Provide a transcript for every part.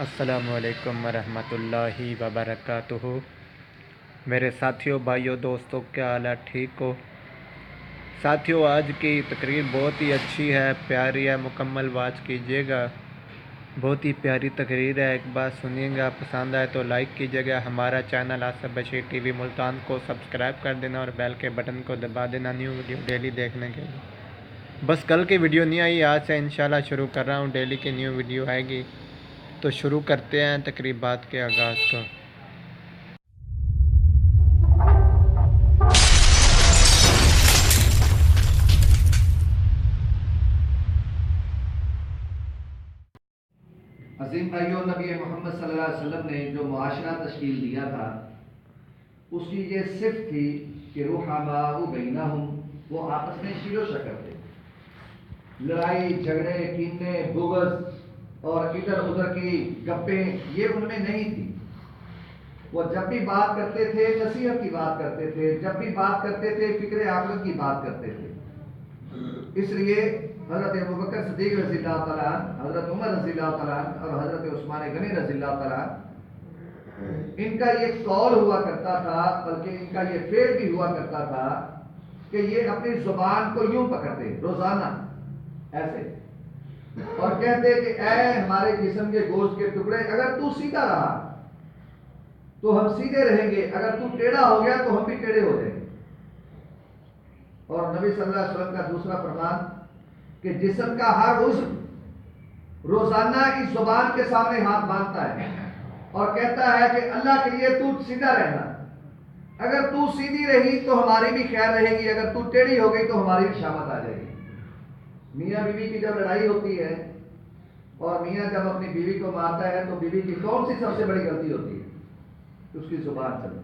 السلام علیکم ورحمۃ اللہ وبرکاتہ۔ میرے ساتھیوں، بھائیوں، دوستوں، کیا حال ہے؟ ٹھیک ہو؟ ساتھیوں، آج کی تقریر بہت ہی اچھی ہے، پیاری ہے، مکمل واچ کیجیے گا۔ بہت ہی پیاری تقریر ہے، ایک بار سنیے گا، پسند آئے تو لائک کیجیے گا۔ ہمارا channel Asif Bashir T V Multan کو سبسکرائب کر دینا اور بیل کے بٹن کو دبا دینا نیو ویڈیو ڈیلی دیکھنے کے لیے۔ بس کل کی ویڈیو نہیں آئی، آج سے انشاءاللہ شروع کر رہا ہوں، ڈیلی کی نیو ویڈیو آئے گی۔ تو شروع کرتے ہیں تقریبات کے آغاز کو۔ عظیم بھائیوں، نبی محمد صلی اللہ علیہ وسلم نے جو معاشرہ تشکیل دیا تھا اس کی یہ صفت تھی کہ رحماء بینہم، وہ آپس میں شیل و شکر تھے۔ لڑائی جھگڑے، کینے، بغض اور ادھر ادھر کی گپیں یہ ان میں نہیں تھی۔ وہ جب بھی بات کرتے تھے نصیحت کی بات کرتے تھے، جب بھی بات کرتے تھے فکر آخرت کی بات کرتے تھے۔ اس لیے حضرت ابوبکر صدیق رضی اللہ تعالیٰ عنہ، حضرت عمر رضی اللہ تعالیٰ عنہ اور حضرت عثمان غنی رضی اللہ تعالیٰ عنہ، ان کا یہ قول ہوا کرتا تھا، بلکہ ان کا یہ فعل بھی ہوا کرتا تھا کہ یہ اپنی زبان کو یوں پکڑتے روزانہ ایسے اور کہتے کہ اے ہمارے جسم کے گوشت کے ٹکڑے، اگر تو سیدھا رہا تو ہم سیدھے رہیں گے، اگر تو ٹیڑھا ہو گیا تو ہم بھی ٹیڑھے ہو جائیں گے۔ اور نبی صلی اللہ علیہ وسلم کا دوسرا فرمان کہ جسم کا ہر عضو روزانہ اس زبان کے سامنے ہاتھ باندھتا ہے اور کہتا ہے کہ اللہ کے لیے تو سیدھا رہنا، اگر تو سیدھی رہی تو ہماری بھی خیر رہے گی، اگر تو ٹیڑھی ہو گئی تو ہماری بھی شامت آ جائے گی۔ میاں بیوی کی جب لڑائی ہوتی ہے اور میاں جب اپنی بیوی کو مارتا ہے تو بیوی کی کون سی سب سے بڑی غلطی ہوتی ہے؟ اس کی زبان چلتی۔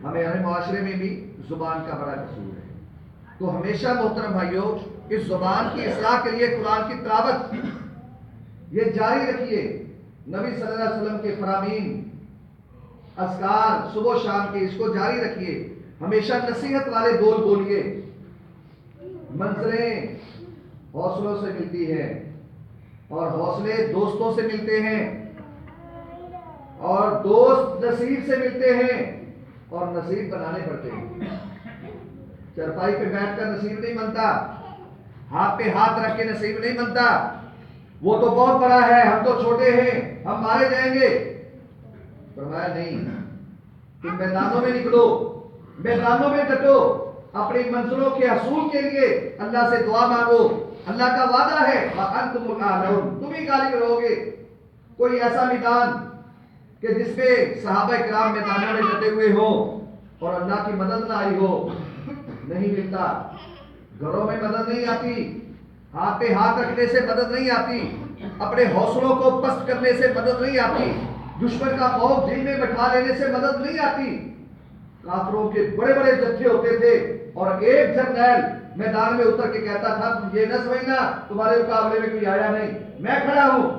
ہمیں معاشرے میں بھی زبان کا بڑا قصور ہے، تو ہمیشہ محترم بھائیوں اس زبان کی اصلاح کے لیے قرآن کی تلاوت یہ جاری رکھیے۔ نبی صلی اللہ علیہ وسلم کے فرامین، اذکار صبح و شام کے، اس کو جاری رکھیے۔ ہمیشہ نصیحت والے بول بولیے۔ منزلیں حوصلوں سے ملتی ہیں اور حوصلے دوستوں سے ملتے ہیں اور دوست نصیب سے ملتے ہیں اور نصیب بنانے پڑتے ہیں۔ چرپائی پہ بیٹھ کر نصیب نہیں بنتا، ہاتھ پہ ہاتھ رکھ کے نصیب نہیں بنتا۔ وہ تو بہت بڑا ہے، ہم تو چھوٹے ہیں، ہم مارے جائیں گے۔ فرمایا نہیں، تم میدانوں میں نکلو، میدانوں میں ڈٹو، اپنی منزلوں کے حصول کے لیے اللہ سے دعا مانگو۔ اللہ کا وعدہ ہے وَأَنْتُمُ الْأَعْلَوْنَ، تم ہی غالب رہو گے۔ کوئی ایسا میدان کہ جس پہ صحابہ کرام میدانوں میں ڈٹے ہوئے ہوں اور اللہ کی مدد نہ آئی ہو، نہیں ملتا۔ گھروں میں مدد نہیں آتی، ہاتھ پہ ہاتھ رکھنے سے مدد نہیں آتی، اپنے حوصلوں کو پست کرنے سے مدد نہیں آتی، دشمن کا خوف دل میں بٹھا لینے سے مدد نہیں آتی۔ کافروں کے بڑے بڑے جتھے ہوتے تھے اور ایک جرنیل میدان میں اتر کے کہتا تھا یہ نہ سمجھنا تمہارے مقابلے میں کوئی آیا نہیں، میں کھڑا ہوں۔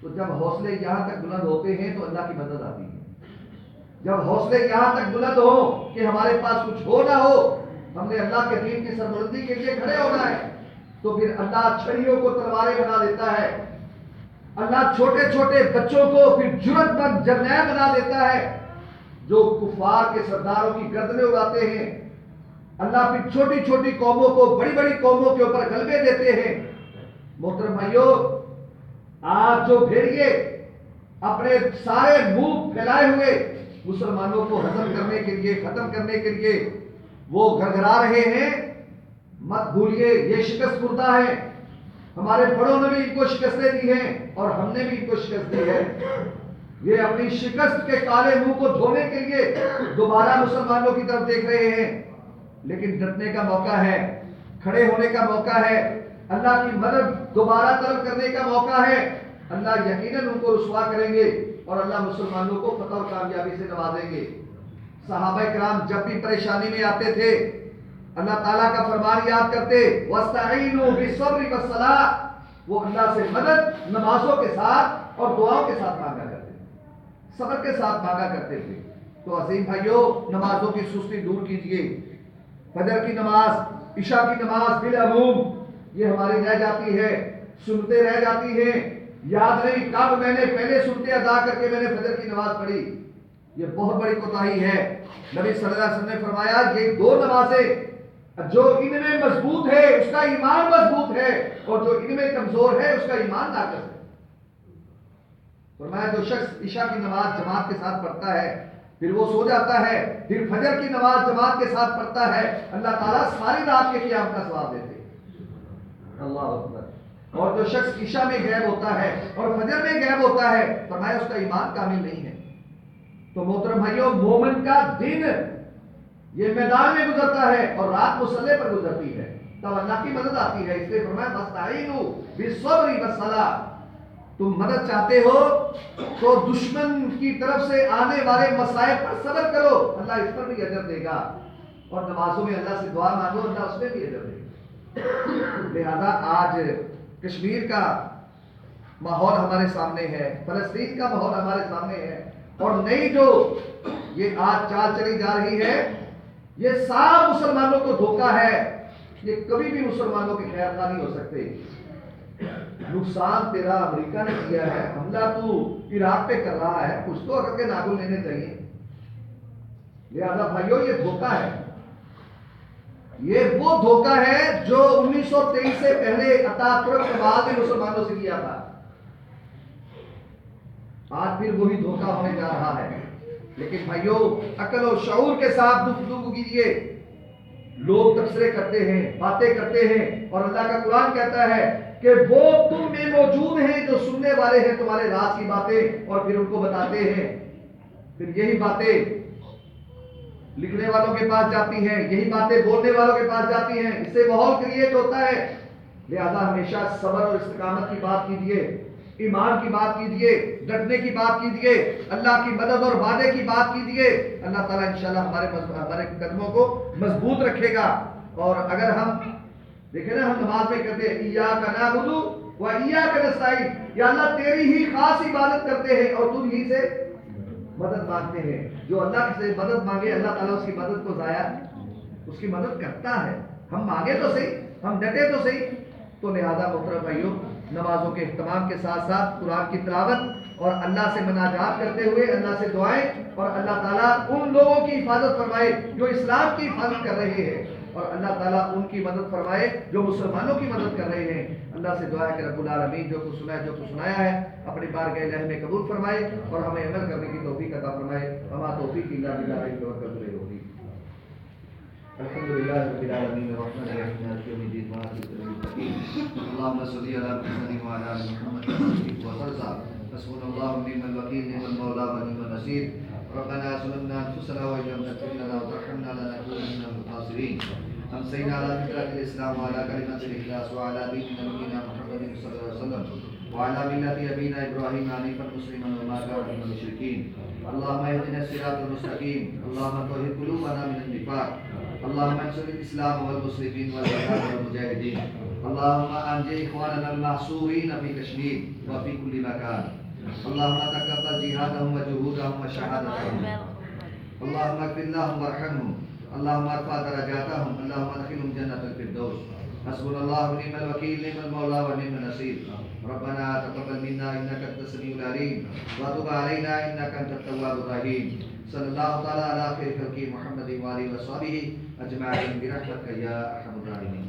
تو جب حوصلے یہاں تک بلند ہوتے ہیں تو اللہ کی مدد آتی ہے۔ جب حوصلے یہاں تک بلند ہو کہ ہمارے پاس کچھ ہو نہ ہو، ہم نے اللہ کے دین کی سربلندی کے لیے کھڑے ہونا ہے، تو پھر اللہ چھڑیوں کو تلواریں بنا دیتا ہے۔ اللہ چھوٹے چھوٹے بچوں کو پھر جرأت مند جرنیل بنا دیتا ہے جو کفار کے سرداروں کی گردنیں اڑاتے ہیں۔ اللہ پھر چھوٹی چھوٹی قوموں کو بڑی بڑی قوموں کے اوپر غلبے دیتے ہیں۔ محترم بھائیوں، آج جو بھیڑیے اپنے سارے منہ پھیلائے ہوئے مسلمانوں کو ہضم کرنے کے لیے، ختم کرنے کے لیے وہ گھرگھرا رہے ہیں، مت بھولیے یہ شکست خوردہ ہے۔ ہمارے بڑوں نے بھی ان کو شکستیں دی ہیں اور ہم نے بھی ان کو شکست دی ہے۔ یہ اپنی شکست کے کالے منہ کو دھونے کے لیے دوبارہ مسلمانوں کی طرف دیکھ رہے ہیں، لیکن ڈٹنے کا موقع ہے، کھڑے ہونے کا موقع ہے، اللہ کی مدد دوبارہ طلب کرنے کا موقع ہے۔ اللہ یقیناً ان کو رسوا کریں گے اور اللہ مسلمانوں کو فتح اور کامیابی سے نوازیں گے۔ صحابہ کرام جب بھی پریشانی میں آتے تھے اللہ تعالیٰ کا فرمان یاد کرتے، وَاسْتَعِينُوا بِالصَّبْرِ وَالصَّلَاةِ، وہ اللہ سے مدد نمازوں کے ساتھ اور دعاؤں کے ساتھ مانگا کرتے تھے، صبر کے ساتھ مانگا کرتے تھے۔ تو عظیم بھائیوں، نمازوں کی سستی دور کیجیے۔ فجر کی نماز، عشاء کی نماز بالعموم یہ ہماری رہ جاتی ہے، سنتے رہ جاتی ہیں، یاد نہیں کب میں نے پہلے سنتے ادا کر کے میں نے فجر کی نماز پڑھی. یہ بہت بڑی کوتاہی ہے. نبی صلی اللہ علیہ وسلم نے فرمایا یہ دو نمازیں جو ان میں مضبوط ہے اس کا ایمان مضبوط ہے, اور جو ان میں کمزور ہے اس کا ایمان ناقص ہے. فرمایا جو شخص عشاء کی نماز جماعت کے ساتھ پڑھتا ہے پھر وہ سو جاتا ہے, پھر فجر کی نماز جماعت کے ساتھ پڑھتا ہے, اللہ تعالیٰ ساری رات کے قیام کا ثواب دیتے ہیں. اللہ اکبر. اور جو شخص عشاء میں غائب ہوتا ہے اور فجر میں غائب ہوتا ہے فرمایا اس کا ایمان کامل نہیں ہے. تو محترم بھائیوں, مومن کا دن یہ میدان میں گزرتا ہے اور رات مصلی پر گزرتی ہے, تب اللہ کی مدد آتی ہے. اس لیے فرمایا فاستعینوا بالصبر والصلاۃ. تم مدد چاہتے ہو تو دشمن کی طرف سے آنے والے مصائب پر صبر کرو, اللہ اس پر بھی اجر دے گا. اور نمازوں میں اللہ سے دعا مانگو, اللہ اس میں بھی اجر دے گا. لہذا آج کشمیر کا ماحول ہمارے سامنے ہے, فلسطین کا ماحول ہمارے سامنے ہے, اور نئی جو یہ آج چال چلی جا رہی ہے یہ صاف مسلمانوں کو دھوکہ ہے. یہ کبھی بھی مسلمانوں کے خیر خواہ نہیں ہو سکتے. نقصان تیرا امریکہ نے کیا ہے, حملہ تو عراق پہ کر رہا ہے, کچھ تو اگر کے ناگل لینے چاہیے. لہذا بھائیو یہ دھوکہ ہے, یہ وہ دھوکہ ہے جو 1923 سے پہلے اتا ترک کے بعد بھی مسلمانوں سے کیا تھا. آج پھر وہی دھوکہ ہونے جا رہا ہے. لیکن بھائیو عقل و شعور کے ساتھ گفتگو کیجیے. لوگ تبصرے کرتے ہیں, باتیں کرتے ہیں, اور اللہ کا قرآن کہتا ہے کہ وہ تم میں موجود ہیں جو سننے والے ہیں تمہارے راز کی باتیں اور پھر ان کو بتاتے ہیں. پھر یہی باتیں لکھنے والوں کے پاس جاتی ہیں, یہی باتیں بولنے والوں کے پاس جاتی ہیں, اس سے ماحول کریٹ ہوتا ہے. لہذا ہمیشہ صبر اور استقامت کی بات کیجیے, ایمان کی بات کیجیے, ڈٹنے کی بات کیجیے, اللہ کی مدد اور وعدے کی بات کیجیے. اللہ تعالیٰ انشاءاللہ ہمارے قدموں کو مضبوط رکھے گا. اور اگر ہم دیکھیں نا, ہم نماز میں کہتے ہیں ایاک نعبد و ایاک نستعین, یا اللہ تیری ہی خاص عبادت کرتے ہیں اور تجھ ہی سے مدد مانگتے ہیں. جو اللہ سے مدد مانگے اللہ تعالیٰ اس کی مدد کو ضائع اس کی مدد کرتا ہے. ہم مانگے تو صحیح, ہم ڈٹے تو صحیح. تو لہذا محترم بھائیوں, نمازوں کے اہتمام کے ساتھ ساتھ قرآن کی تلاوت اور اللہ سے مناجات کرتے ہوئے اللہ سے دعائیں, اور اللہ تعالیٰ ان لوگوں کی حفاظت فرمائے جو اسلام کی حفاظت کر رہے ہیں, اور اللہ تعالیٰ ان کی مدد فرمائے جو مسلمانوں کی مدد کر رہے ہیں. اللہ سے دعا ہے کہ رب العالمین جو کچھ سنا ہے, جو کچھ سنایا ہے, اپنی بارگاہ الہی میں قبول فرمائے اور ہمیں عمل کرنے کی توفیق عطا فرمائے. وما توفیق الا باللہ علیہ توکلت علیہ. الحمدللہ رب العالمین الرحمن الرحیم مالک یوم الدین مالک یوم الدین. اللهم صل علی محمد وعلى ال محمد وسلم. حسبنا الله ونعم الوکیل نعم المولى ونعم النصير. ربنا ظلمنا انفسنا وان لم تغفر لنا وترحمنا لنكونن من الخاسرين. امسينا على فطرة الاسلام وعلى كلمة الاخلاص وعلى دين نبينا محمد صلى الله عليه وسلم وعلى ملة ابينا ابراهيم حنيفا مسلما وما كان من المشركين. اللهم اهدنا الصراط المستقيم. اللهم طهر قلوبنا من النفاق. اللهم انصر الاسلام والمسلمين والجهاد والمجاهدين. اللهم انجِ اخواننا المحصورين في كشمير وفي كل مكان. اللهم تقبل جهادهم وجهودهم وشهادتهم. اللهم اغفر لهم وارحمهم. اللهم ارفع درجاتهم. اللهم ادخلهم جنة الفردوس. حسبنا الله ونعم الوكيل نعم المولى ونعم النصير. ربنا تقبل منا انك انت السميع العليم وتب علينا انك انت التواب الرحيم. صلى الله تعالى على خير خلقه محمد وآله وصحبه اجمعين برحمتك يا ارحم الراحمين.